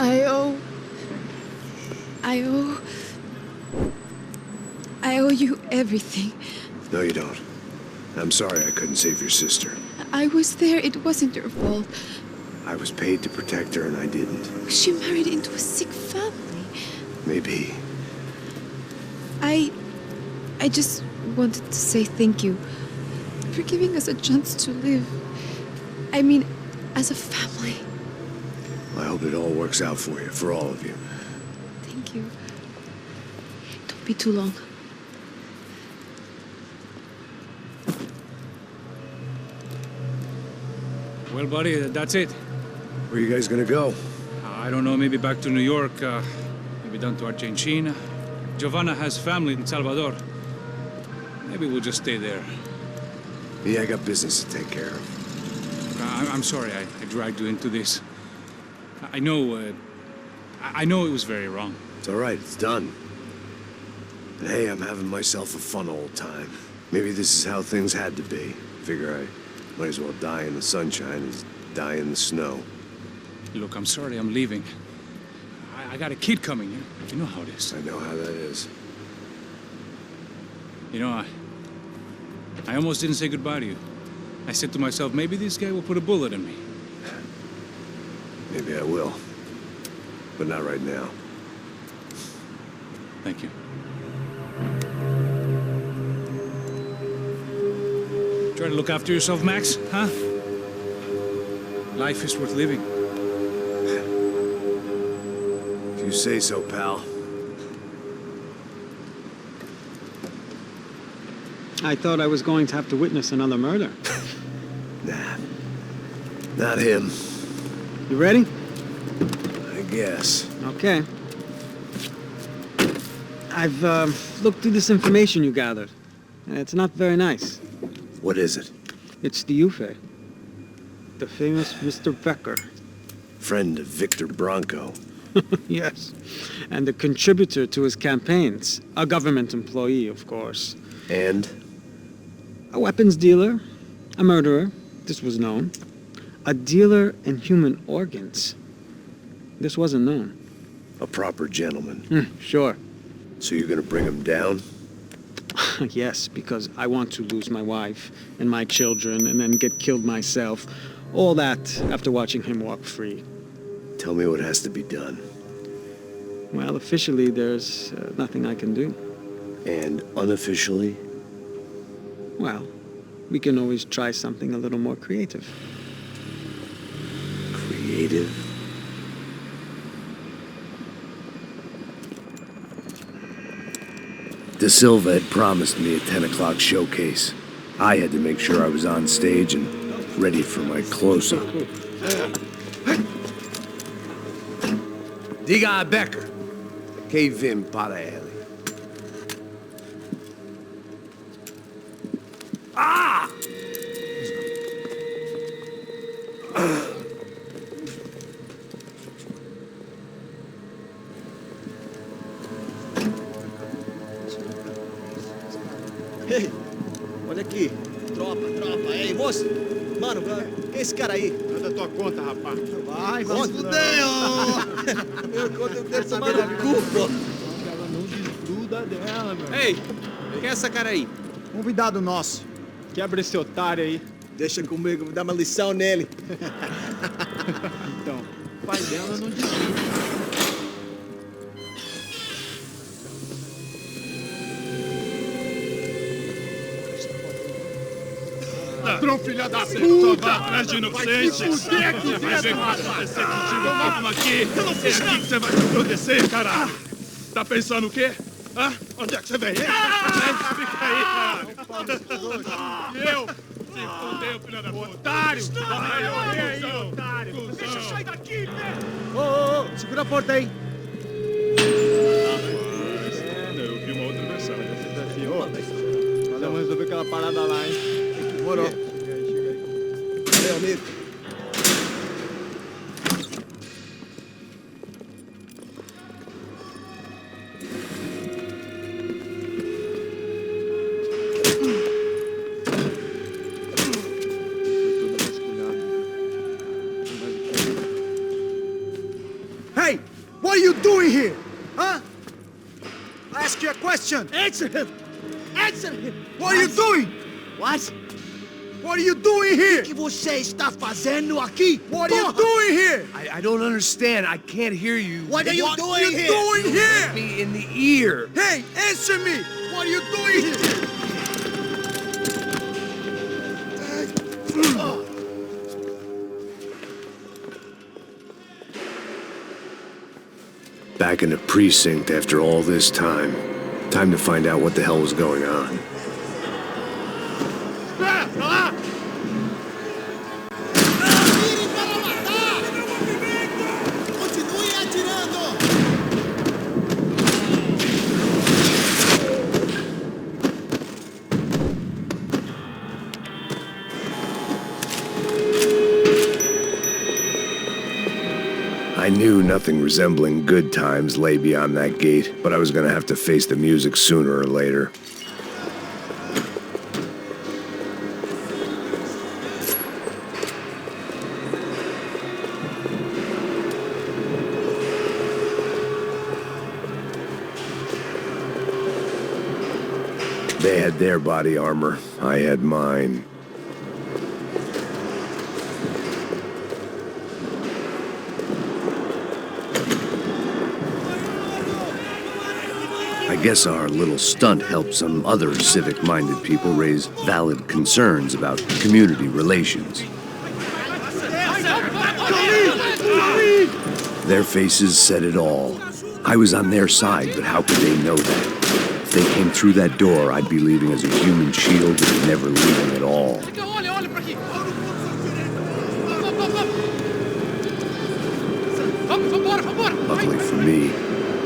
I owe you everything. No, you don't. I'm sorry I couldn't save your sister. I was there. It wasn't your fault. I was paid to protect her and I didn't. She married into a sick family. Maybe. I just wanted to say thank you for giving us a chance to live. I mean, as a family. I hope it all works out for you, for all of you. Thank you. Don't be too long. Well, buddy, that's it. Where are you guys gonna go? I don't know, maybe back to New York, maybe down to Argentina. Giovanna has family in Salvador. Maybe we'll just stay there. Me, I got business to take care of. I'm sorry I dragged you into this. I know it was very wrong. It's all right, it's done. And hey, I'm having myself a fun old time. Maybe this is how things had to be. Figure I might as well die in the sunshine as die in the snow. Look, I'm sorry I'm leaving. I got a kid coming. You know how it is. I know how that is. You know, I almost didn't say goodbye to you. I said to myself, maybe this guy will put a bullet in me. Maybe I will. But not right now. Thank you. Try to look after yourself, Max, huh? Life is worth living. If you say so, pal. I thought I was going to have to witness another murder. Nah. Not him. You ready? I guess. Okay. I've looked through this information you gathered, and it's not very nice. What is it? It's the UFE. The famous Mr. Becker. Friend of Victor Bronco. Yes. And a contributor to his campaigns. A government employee, of course. And? A weapons dealer. A murderer. This was known. A dealer in human organs. This wasn't known. A proper gentleman. Sure. So you're gonna bring him down? Yes, because I want to lose my wife and my children and then get killed myself. All that after watching him walk free. Tell me what has to be done. Well, officially, there's nothing I can do. And unofficially? Well, we can always try something a little more creative. Creative? De Silva had promised me a 10 o'clock showcase. I had to make sure I was on stage and ready for my close-up. Diga a Becker. Que vim para ele. Ah! Ei, olha aqui. Tropa. Ei, moço. Mano, quem é esse cara aí? Manda tua conta, rapaz. Vai se fuder, ó. Meu conta eu quero tomar no cu, pô. Ela não desgruda dela, meu. Ei, quem é essa cara aí? Convidado nosso. Quebra esse otário aí. Deixa comigo, vou dar uma lição nele. Então, o pai dela não desgruda. Ladrão, filha da puta! Vai atrás de inocente! Vai ver o que vai acontecer contigo! Vamos aqui! Eu não fiz nada! Você vai te proteger, caralho! Tá pensando o quê? Hã? Onde é que você vem? Fica aí, cara! E eu? Se fudeu, filha da puta! Otário! Vai, ô, otário! Deixa eu sair daqui, velho! Ô, segura a porta aí. Eu vi uma outra versão. Vamos resolver aquela parada lá, hein? Demorou. Chega aí. Meu amigo. Hey! What are you doing here? Huh? I ask you a question. Answer him. Answer him. What are you doing? What? What are you doing here? O que você está fazendo aqui? What are you doing here? I don't understand. I can't hear you. What are you doing here? Me in the ear. Hey, answer me. What are you doing here? Back in the precinct after all this time. Time to find out what the hell was going on. I knew nothing resembling good times lay beyond that gate, but I was gonna have to face the music sooner or later. They had their body armor, I had mine. I guess our little stunt helped some other civic-minded people raise valid concerns about community relations. Their faces said it all. I was on their side, but how could they know that? If they came through that door, I'd be leaving as a human shield and never leaving at all. Luckily for me,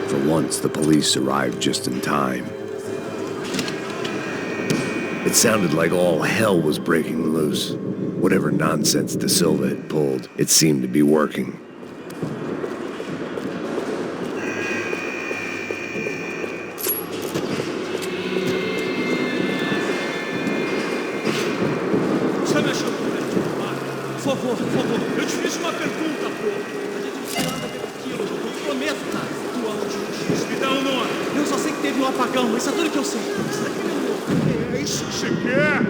for once, the police arrived just in time. It sounded like all hell was breaking loose. Whatever nonsense De Silva had pulled, it seemed to be working. Por favor, eu te fiz uma pergunta, pô. A gente não sabe nada daquilo, eu prometo, cara. Tu ama de justiça. Me dá um nome. Eu só sei que teve um apagão, mas é tudo que eu sei. Isso daqui é meu nome. É isso que você quer?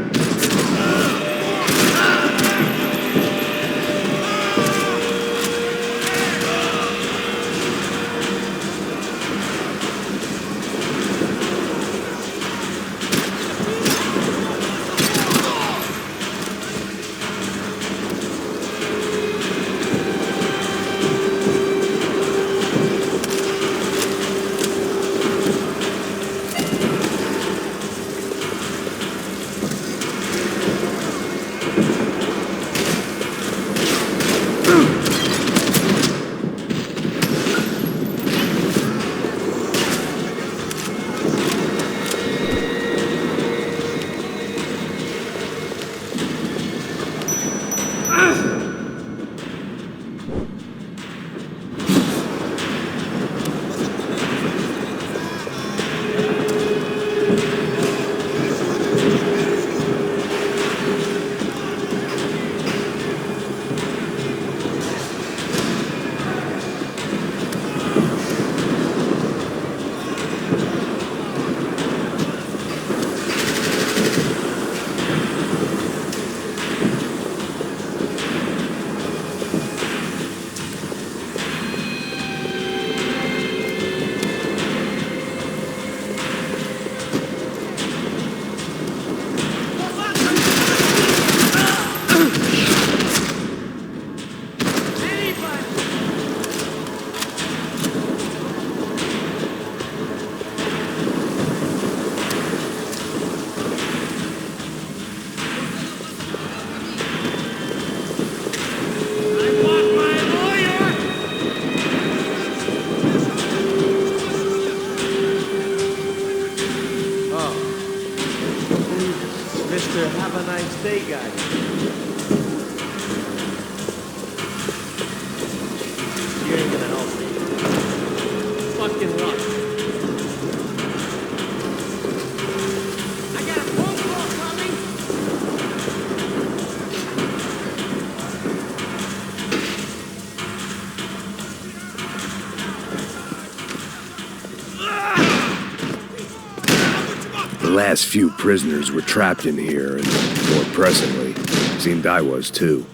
last few prisoners were trapped in here, and more pressingly, seemed I was too.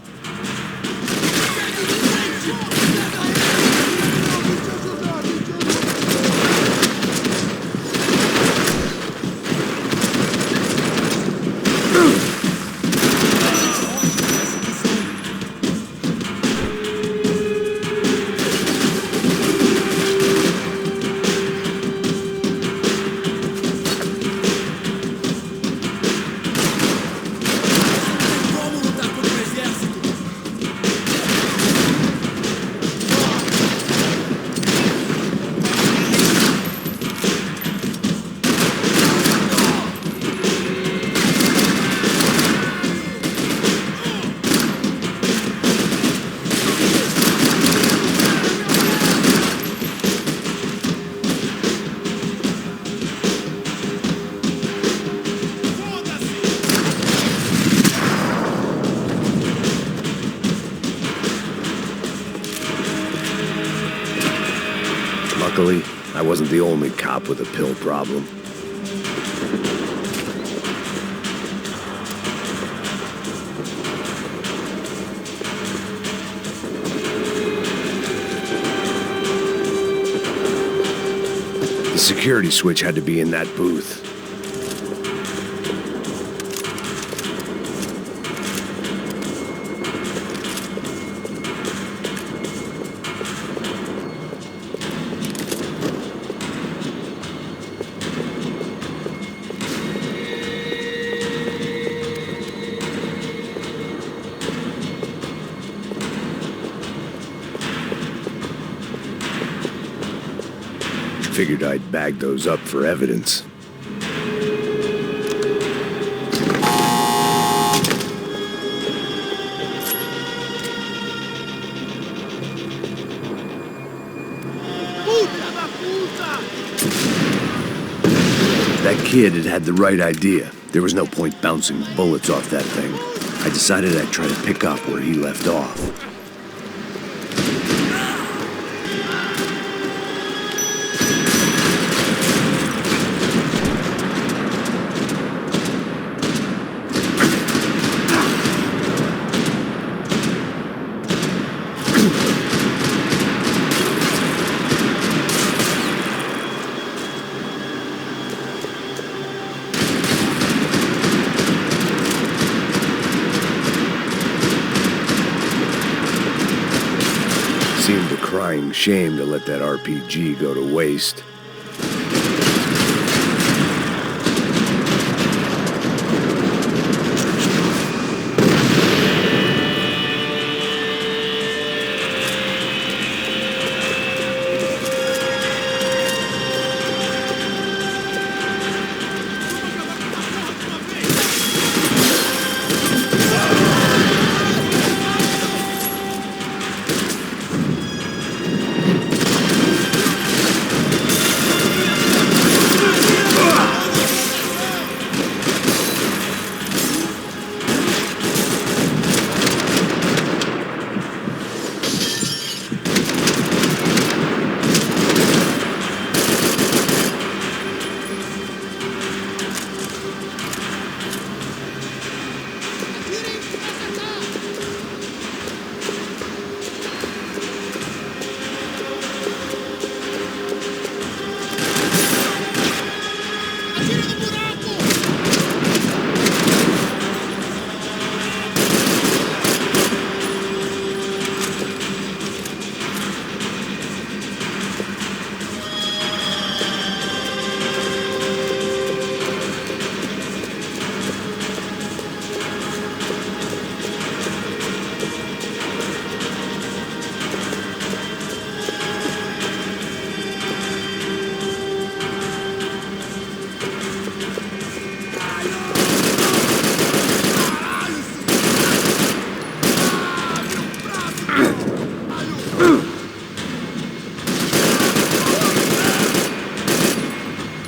Luckily, I wasn't the only cop with a pill problem. The security switch had to be in that booth. Figured I'd bag those up for evidence. That kid had the right idea. There was no point bouncing bullets off that thing. I decided I'd try to pick up where he left off. Seemed a crying shame to let that RPG go to waste.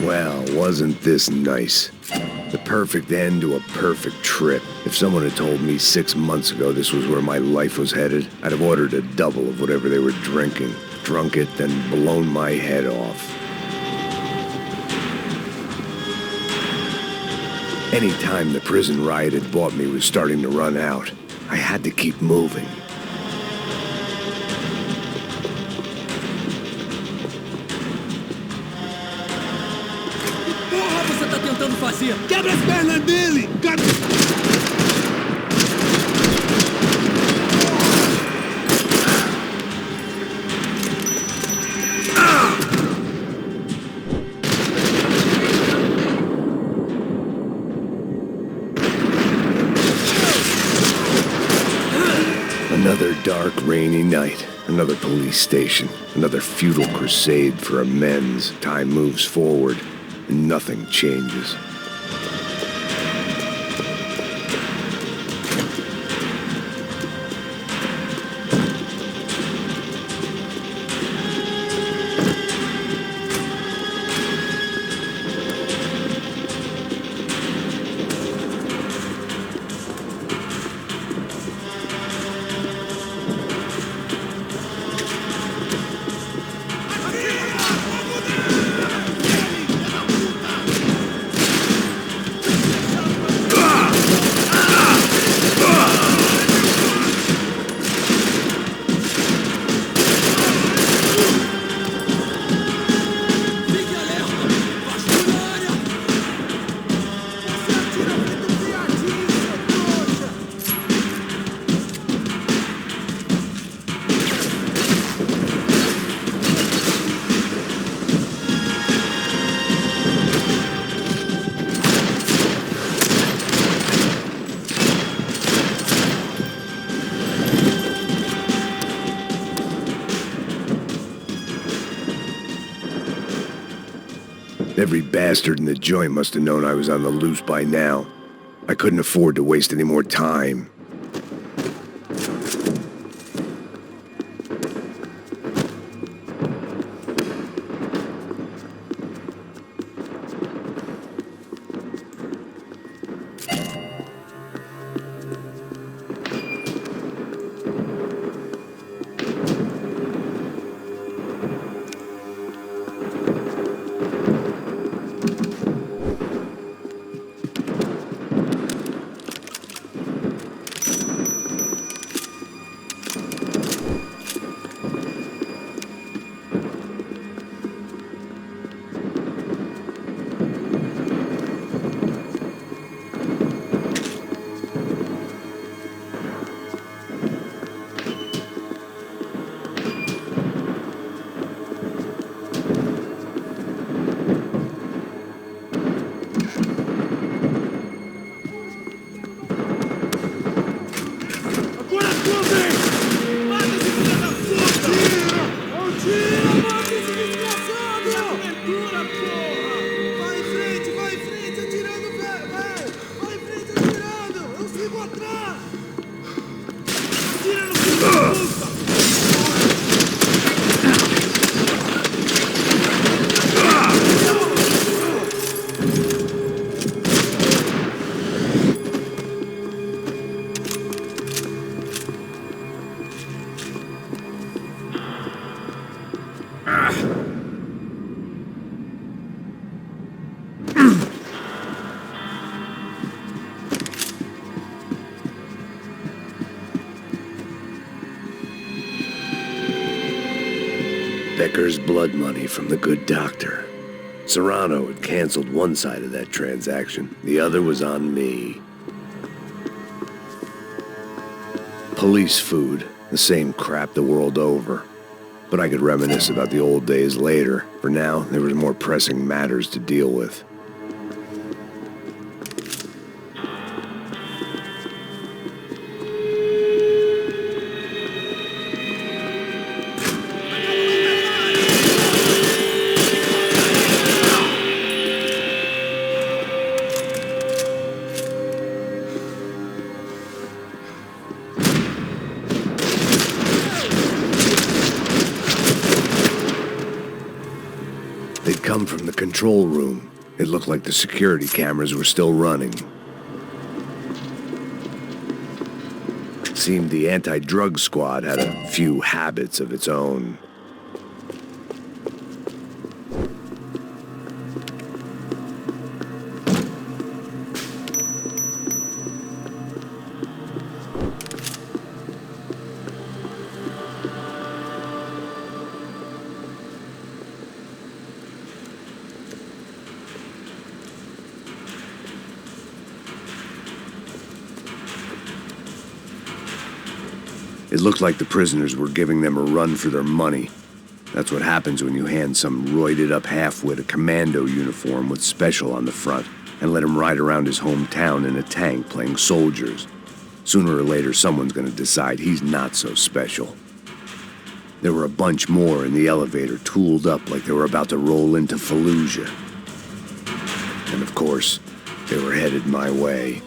Well, wasn't this nice? The perfect end to a perfect trip. If someone had told me 6 months ago this was where my life was headed, I'd have ordered a double of whatever they were drinking, drunk it, then blown my head off. Any time the prison riot had bought me was starting to run out. I had to keep moving. Porra, você tá tentando fazer? Quebra as pernas dele! Another dark, rainy night. Another police station. Another futile crusade for amends. Time moves forward, and nothing changes. Every bastard in the joint must have known I was on the loose by now. I couldn't afford to waste any more time. Becker's blood money from the good doctor. Serrano had canceled one side of that transaction. The other was on me. Police food, the same crap the world over. But I could reminisce about the old days later. For now, there was more pressing matters to deal with. They'd come from the control room. It looked like the security cameras were still running. Seemed the anti-drug squad had a few habits of its own. It looked like the prisoners were giving them a run for their money. That's what happens when you hand some roided-up halfwit a commando uniform with special on the front and let him ride around his hometown in a tank playing soldiers. Sooner or later, someone's gonna decide he's not so special. There were a bunch more in the elevator, tooled up like they were about to roll into Fallujah. And of course, they were headed my way.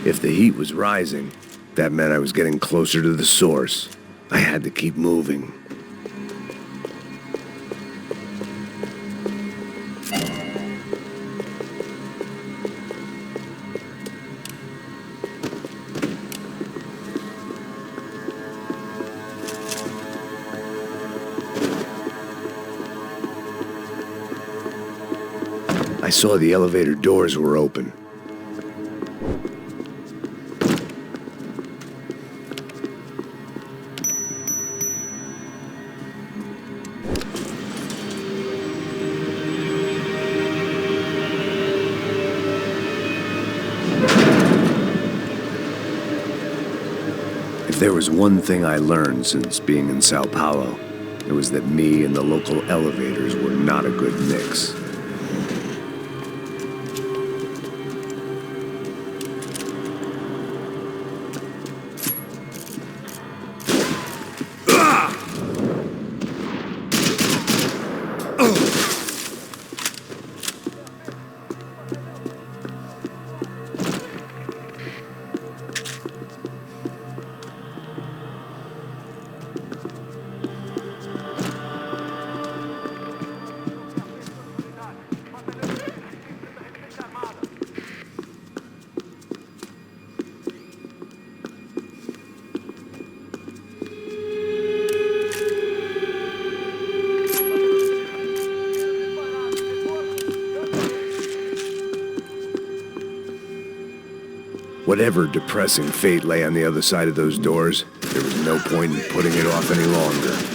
If the heat was rising, that meant I was getting closer to the source. I had to keep moving. I saw the elevator doors were open. If there was one thing I learned since being in Sao Paulo, it was that me and the local elevators were not a good mix. Whatever depressing fate lay on the other side of those doors, there was no point in putting it off any longer.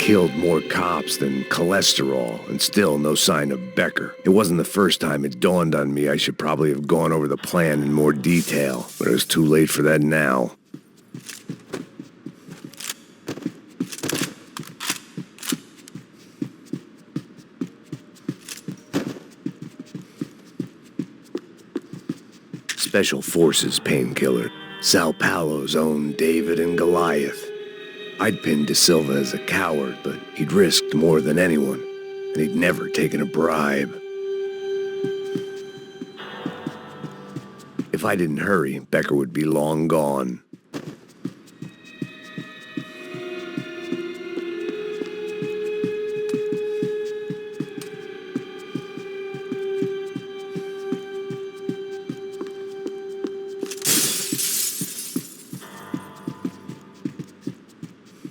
killed more cops than cholesterol, and still no sign of Becker. It wasn't the first time it dawned on me I should probably have gone over the plan in more detail, but it was too late for that now. Special Forces painkiller. Sao Paulo's own David and Goliath. I'd pinned De Silva as a coward, but he'd risked more than anyone, and he'd never taken a bribe. If I didn't hurry, Becker would be long gone.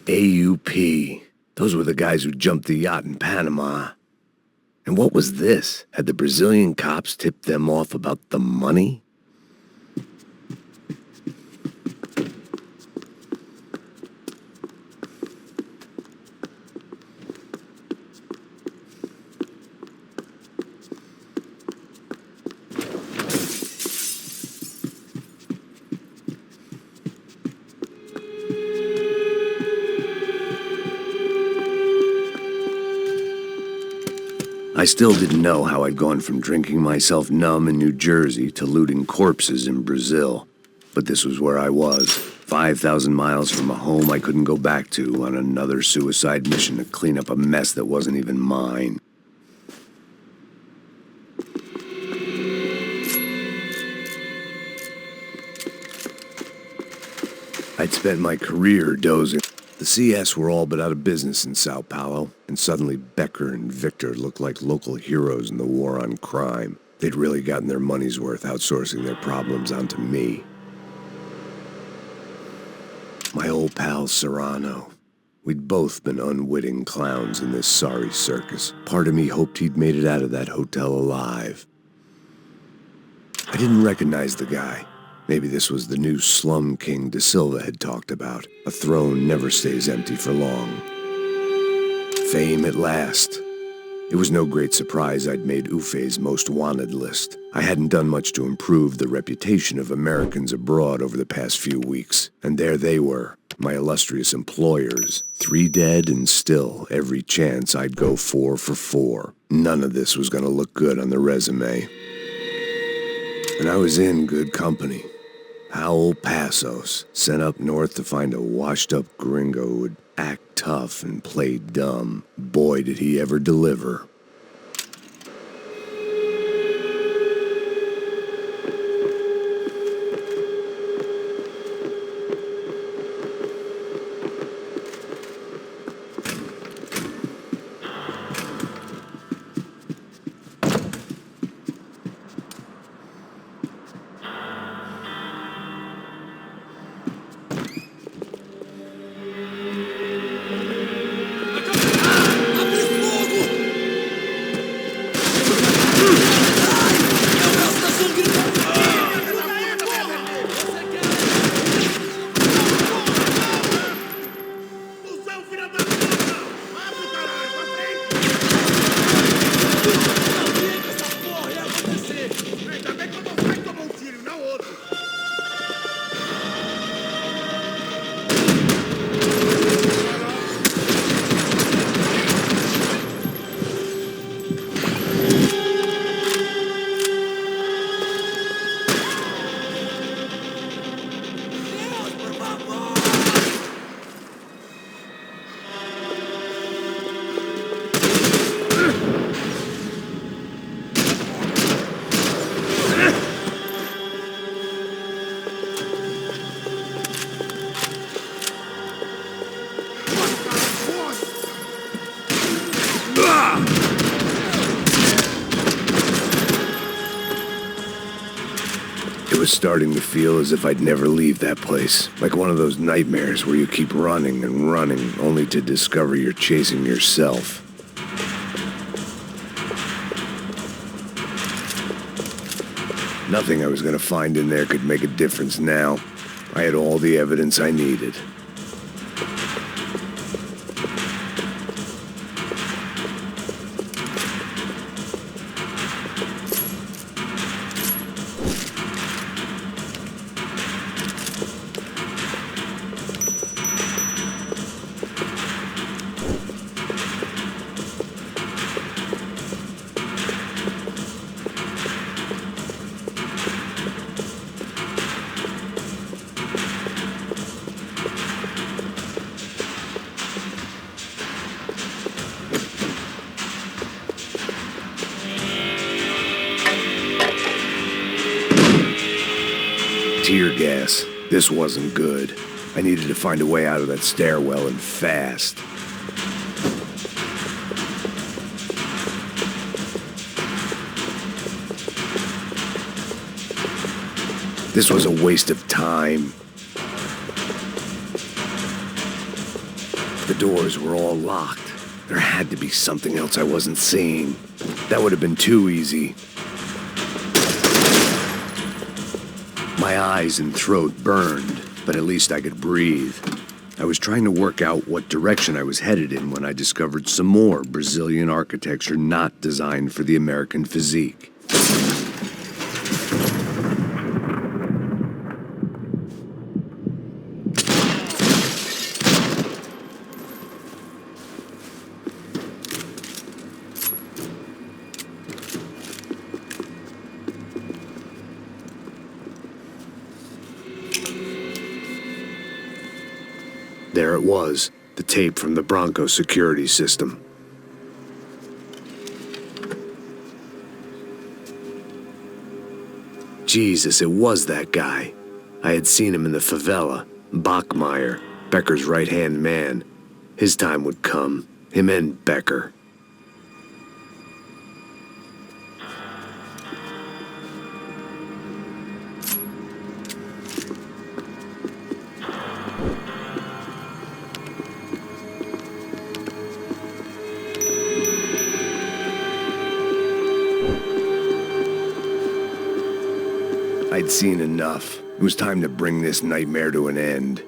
AUP. Those were the guys who jumped the yacht in Panama. And what was this? Had the Brazilian cops tipped them off about the money? I still didn't know how I'd gone from drinking myself numb in New Jersey to looting corpses in Brazil. But this was where I was, 5,000 miles from a home I couldn't go back to, on another suicide mission to clean up a mess that wasn't even mine. I'd spent my career dozing. The CS were all but out of business in Sao Paulo, and suddenly Becker and Victor looked like local heroes in the war on crime. They'd really gotten their money's worth outsourcing their problems onto me. My old pal Serrano. We'd both been unwitting clowns in this sorry circus. Part of me hoped he'd made it out of that hotel alive. I didn't recognize the guy. Maybe this was the new slum king De Silva had talked about. A throne never stays empty for long. Fame at last. It was no great surprise I'd made Ufe's most wanted list. I hadn't done much to improve the reputation of Americans abroad over the past few weeks. And there they were, my illustrious employers. 3 dead and still every chance I'd go 4 for 4. None of this was going to look good on the resume. And I was in good company. Howell Passos, sent up north to find a washed-up gringo who would act tough and play dumb. Boy, did he ever deliver. It was starting to feel as if I'd never leave that place. Like one of those nightmares where you keep running and running, only to discover you're chasing yourself. Nothing I was going to find in there could make a difference now. I had all the evidence I needed. gas. This wasn't good. I needed to find a way out of that stairwell and fast. This was a waste of time. The doors were all locked. There had to be something else I wasn't seeing. That would have been too easy. My eyes and throat burned, but at least I could breathe. I was trying to work out what direction I was headed in when I discovered some more Brazilian architecture not designed for the American physique. There it was, the tape from the Bronco security system. Jesus, it was that guy. I had seen him in the favela, Bachmeyer, Becker's right-hand man. His time would come, him and Becker. I'd seen enough. It was time to bring this nightmare to an end.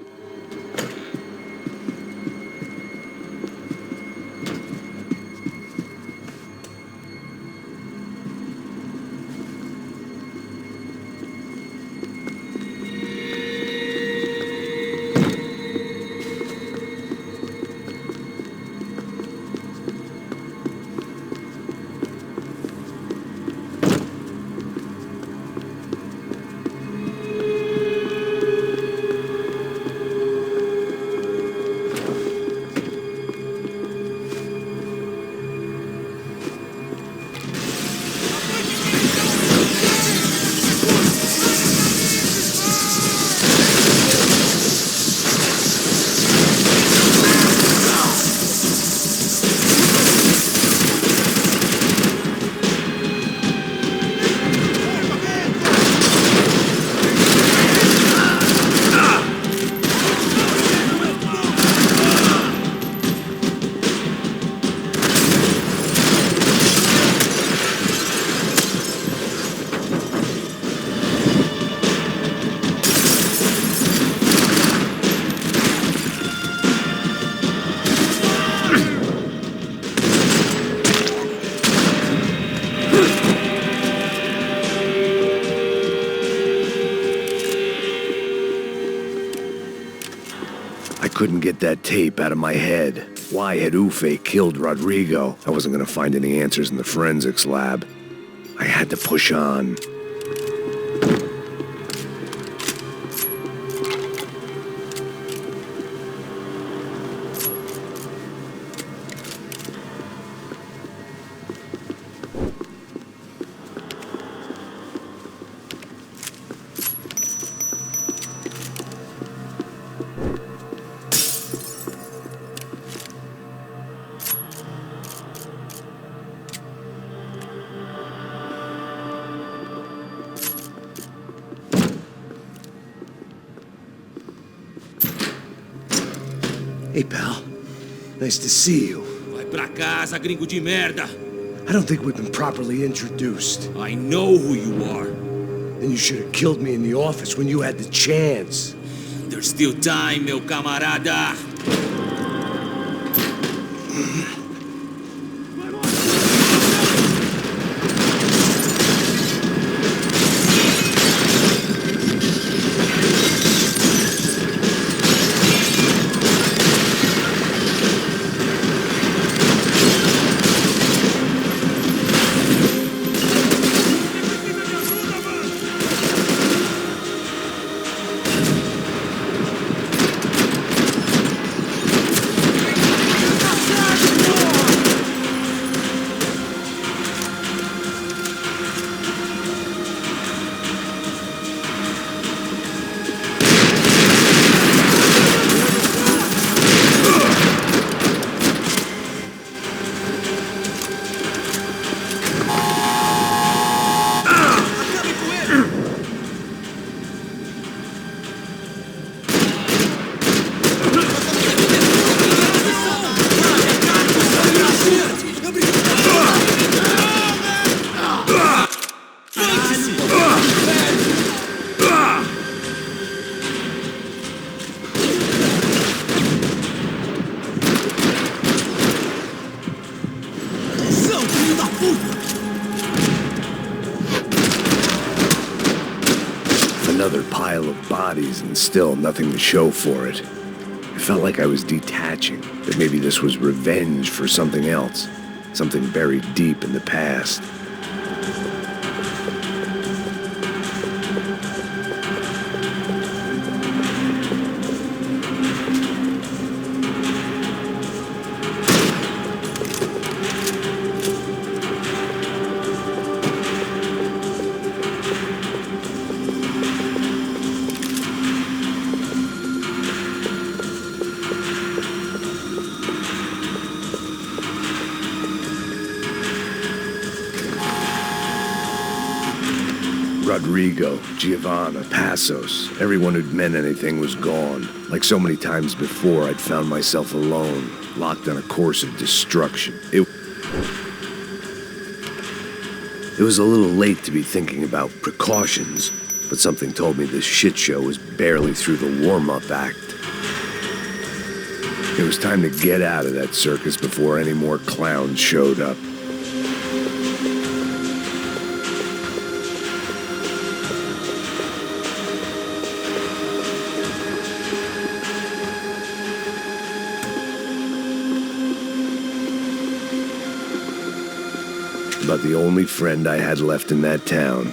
Couldn't get that tape out of my head. Why had Ufe killed Rodrigo? I wasn't gonna find any answers in the forensics lab. I had to push on. Hey, pal. Nice to see you. Vai pra casa, gringo de merda. I don't think we've been properly introduced. I know who you are. Then you should have killed me in the office when you had the chance. There's still time, meu camarada. days and still nothing to show for it. It felt like I was detaching, that maybe this was revenge for something else, something buried deep in the past. Rodrigo, Giovanna, Passos, everyone who'd meant anything was gone. Like so many times before, I'd found myself alone, locked on a course of destruction. It was a little late to be thinking about precautions, but something told me this shit show was barely through the warm-up act. It was time to get out of that circus before any more clowns showed up. About the only friend I had left in that town.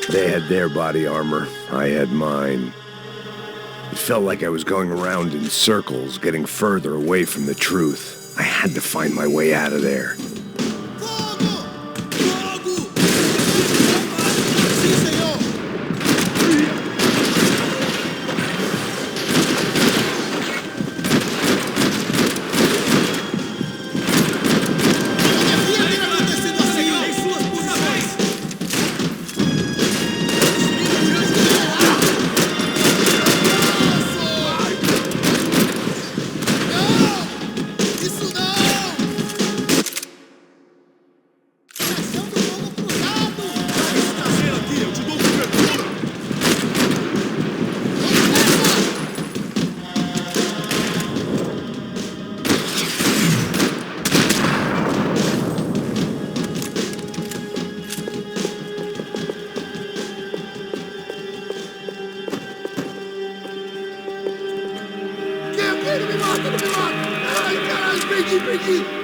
They had their body armor, I had mine. It felt like I was going around in circles, getting further away from the truth. I had to find my way out of there.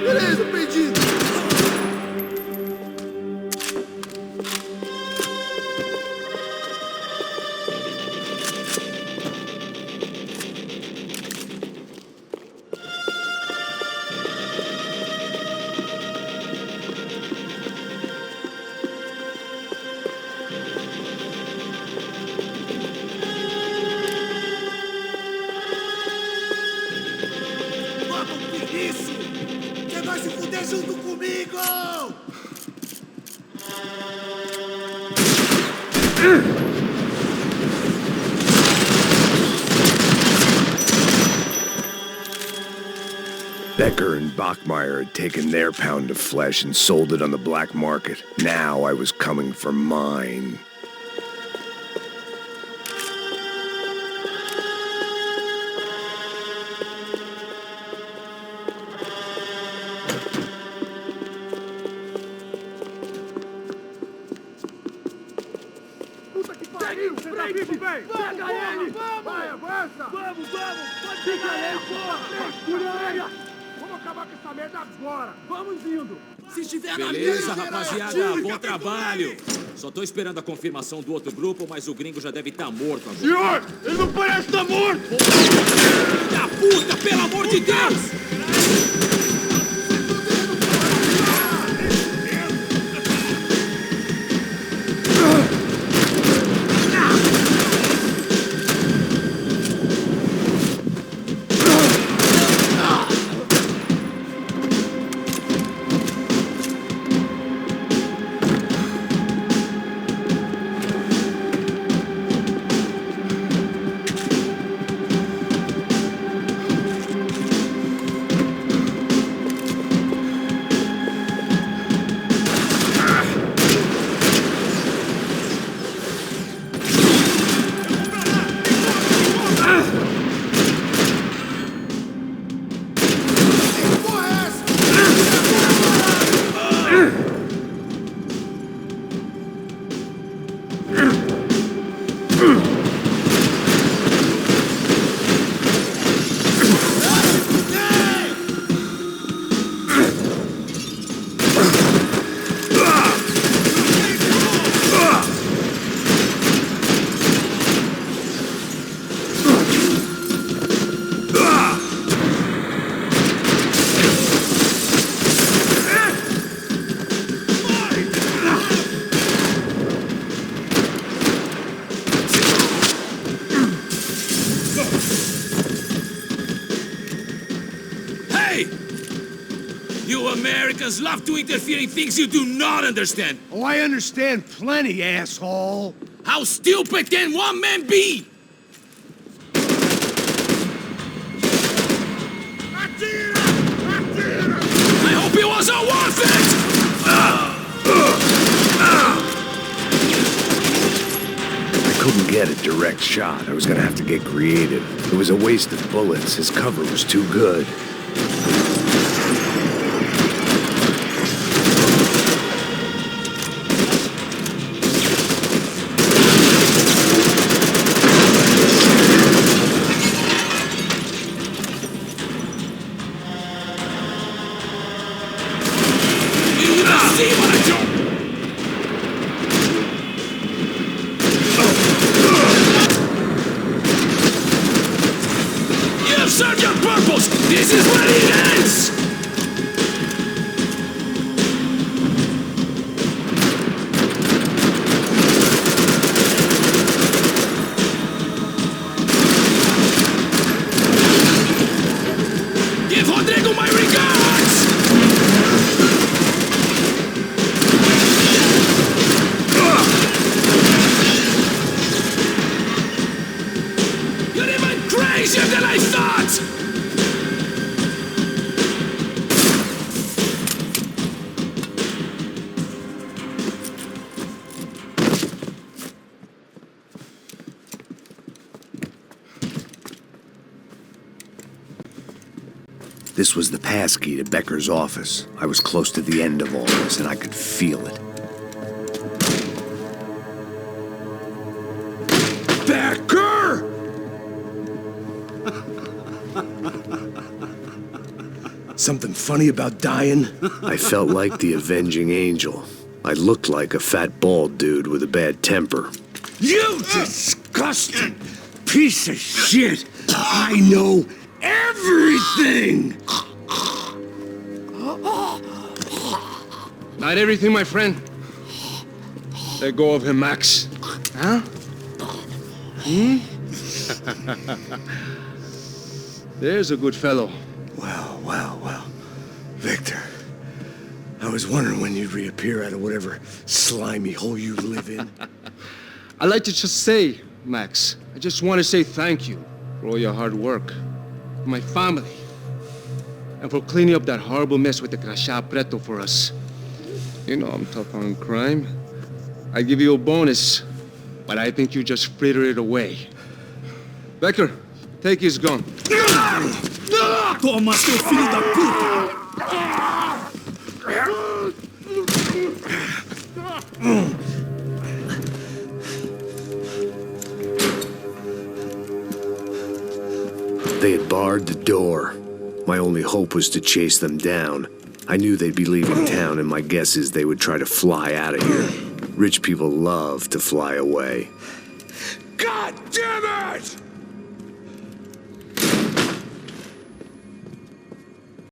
Beleza, perdido. junto comigo! Becker and Bachmeyer had taken their pound of flesh and sold it on the black market. Now I was coming for mine. Beleza, rapaziada, bom trabalho. Só tô esperando a confirmação do outro grupo, mas o gringo já deve estar morto agora. Senhor, ele não parece estar morto! Filho da puta, pelo amor de Deus! Americans love to interfere in things you do not understand. Oh, I understand plenty, asshole. How stupid can one man be? I hope it was all worth it! I couldn't get a direct shot. I was gonna have to get creative. It was a waste of bullets. His cover was too good. Serve your purpose! This is where it ends! Give Rodrigo my regards! You're even crazier than I thought! This was the passkey to Becker's office. I was close to the end of all this, and I could feel it. Becker! Something funny about dying? I felt like the avenging angel. I looked like a fat bald dude with a bad temper. You disgusting piece of shit! I know everything! Not everything, my friend. Let go of him, Max. Huh? There's a good fellow. Well. Victor, was wondering when you'd reappear out of whatever slimy hole you live in. I'd like to just say, Max, I just want to say thank you for all your hard work, for my family, and for cleaning up that horrible mess with the crachá preto for us. You know I'm tough on crime. I give you a bonus, but I think you just fritter it away. Becker, take his gun. Toma, seu filho da puta! They had barred the door. My only hope was to chase them down. I knew they'd be leaving town, and my guess is they would try to fly out of here. Rich people love to fly away. God damn it!